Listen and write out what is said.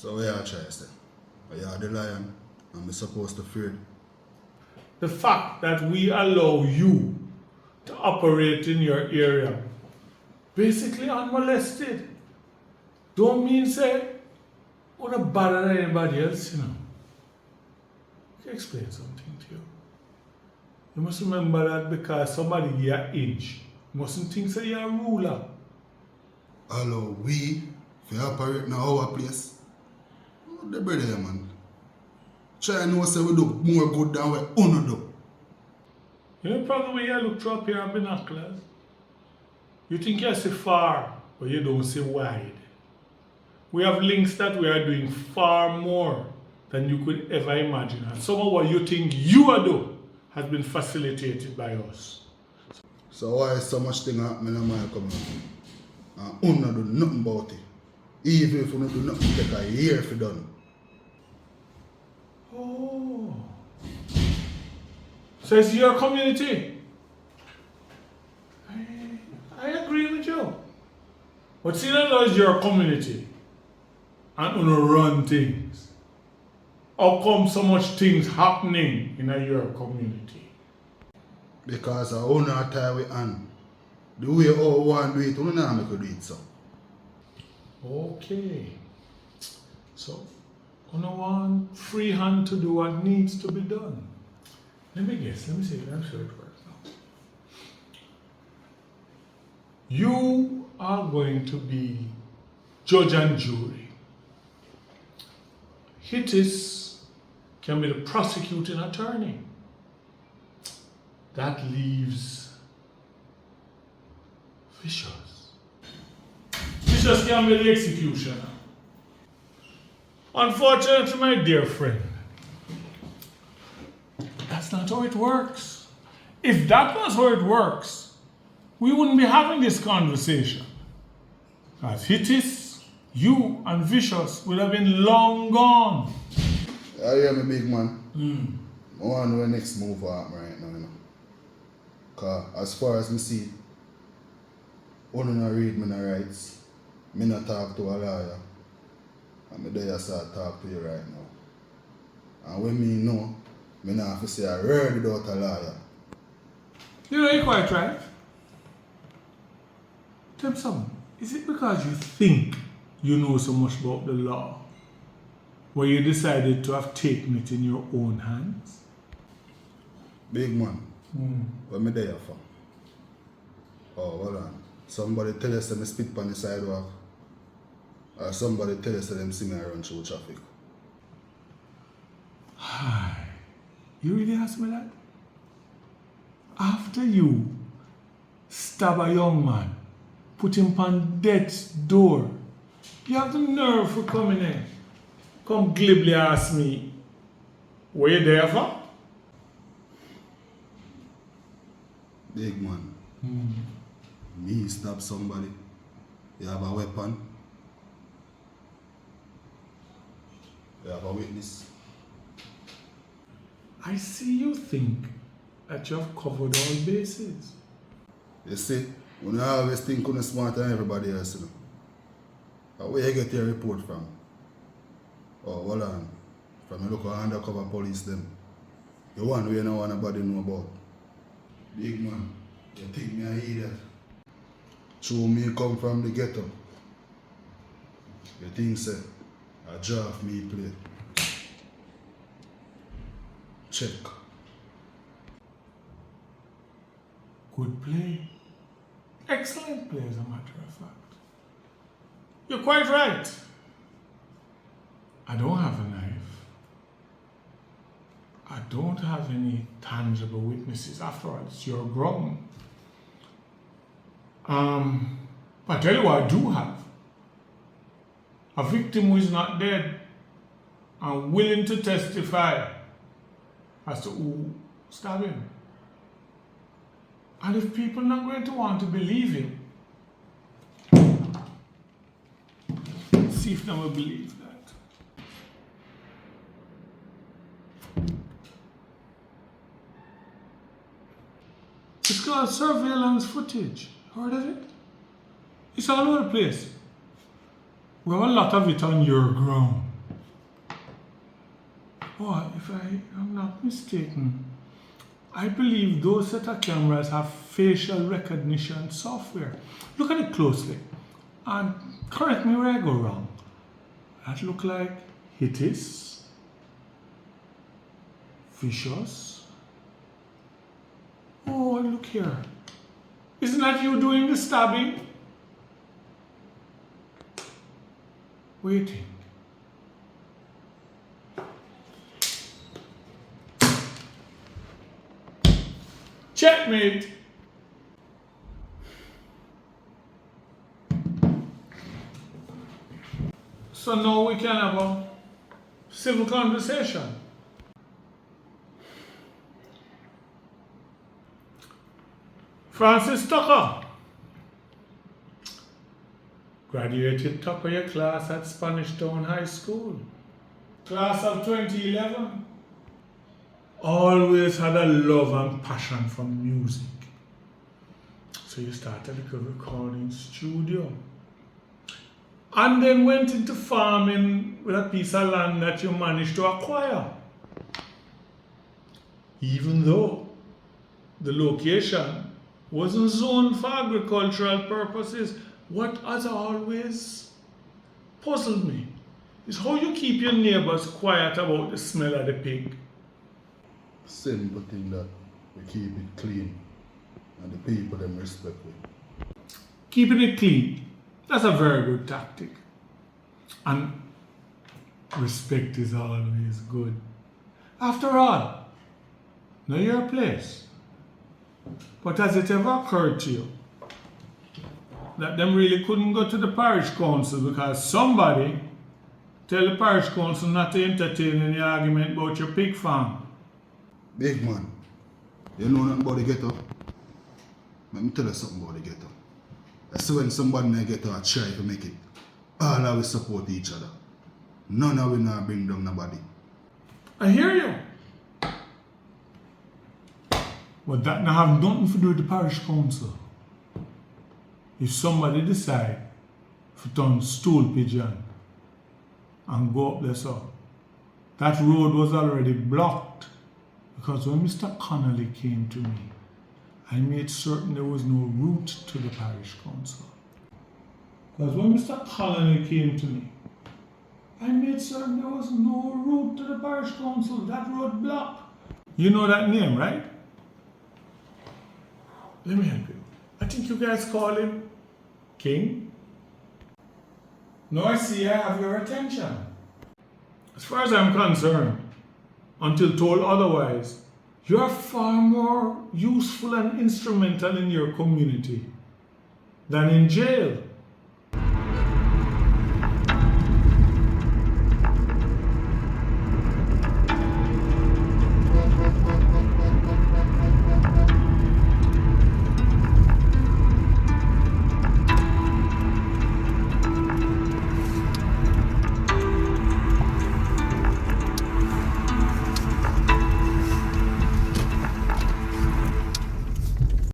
So what you try to say? You are the lion and I'm supposed to fear. The fact that we allow you to operate in your area, basically unmolested, don't mean say, want to bother anybody else, you know. I can explain something to you. You must remember that because somebody give you an inch, you mustn't think say you're a ruler. Allow we to operate in our place. The brother, man. Try and know say we do more good than what we do. You know probably when you look through a pair of binoculars, you think you see far, but you don't see wide. We have links that we are doing far more than you could ever imagine. And some of what you think you are doing has been facilitated by us. So why is so much thing happening in my community? And we don't do nothing about it. Even if we don't do nothing, take a year for done. Oh. So it's your community. I agree with you. But see that it's your community and you know run things. How come so much things happening in your community? Because I own a tie with hand. The way all one do it, we don't make do it so. Okay. So, on one free hand to do what needs to be done. Let me guess, let me see, I'm sure it works now. You are going to be judge and jury. Hittis can be the prosecuting attorney. That leaves Vicious. Vicious can be the executioner. Unfortunately, my dear friend, that's not how it works. If that was how it works, we wouldn't be having this conversation. As Hittis, you and Vicious would have been long gone. You hear me, big man? I want to know the next move happen right now, you know. Because as far as me see, I don't read my rights. I not talk to a lawyer. And I there start talk to you right now. And when me know, I not have to say a word without a lawyer. You know, you're quite right. Tell me something. Is it because you think you know so much about the law where you decided to have taken it in your own hands? Big man, what me there for? Oh, hold on. Somebody tell us that I spit on the sidewalk. Or somebody tell us that them see me run through traffic. You really ask me that? After you stab a young man, put him on death's door, you have the nerve for coming in. Come glibly ask me, were you there for? Big man, me stab somebody. You have a weapon. You have a witness. I see you think that you have covered all bases. You see, when you always think you're smarter than everybody else, you know. Where you get your report from? Oh, hold on. From the local undercover police them. The one we don't want nobody know about. Big man, you think me a idiot? True me come from the ghetto. You think say, a draft me play. Check. Good play. Excellent play, as a matter of fact. You're quite right. I don't have a knife. I don't have any tangible witnesses. After all, it's your ground. But I tell you what I do have. A victim who is not dead and willing to testify as to who stabbed him. And if people are not going to want to believe him, see if they will believe that. It's called surveillance footage. Heard of it? It's all over the place. We have a lot of it on your ground. Oh, if I am not mistaken, I believe those set of cameras have facial recognition software. Look at it closely and correct me where I go wrong. That look like Hittis, Vicious. Oh, look here. Isn't that you doing the stabbing? Waiting. Checkmate. So now we can have a civil conversation. Francis Tucker graduated top of your class at Spanish Town High School. Class of 2011. Always had a love and passion for music. So you started a recording studio. And then went into farming with a piece of land that you managed to acquire. Even though the location wasn't zoned for agricultural purposes, what has always puzzled me is how you keep your neighbors quiet about the smell of the pig. Simple thing that we keep it clean and the people them respect it. Keeping it clean, that's a very good tactic. And respect is always good. After all, know your place. But has it ever occurred to you that them really couldn't go to the parish council because somebody tell the parish council not to entertain any argument about your pig farm? Big man, you know nothing about the ghetto? Let me tell you something about the ghetto. That's when somebody in the ghetto are try to make it. All of we support each other. None of we not bring down nobody. I hear you. But that now have nothing to do with the parish council. If somebody decide to turn stool pigeon and go up there, so that road was already blocked. Because when Mr. Connolly came to me, I made certain there was no route to the parish council. Because when Mr. Connolly came to me, I made certain there was no route to the parish council. That road blocked. You know that name, right? Let me help you. I think you guys call him King. Now I see I have your attention. As far as I'm concerned, until told otherwise, you are far more useful and instrumental in your community than in jail.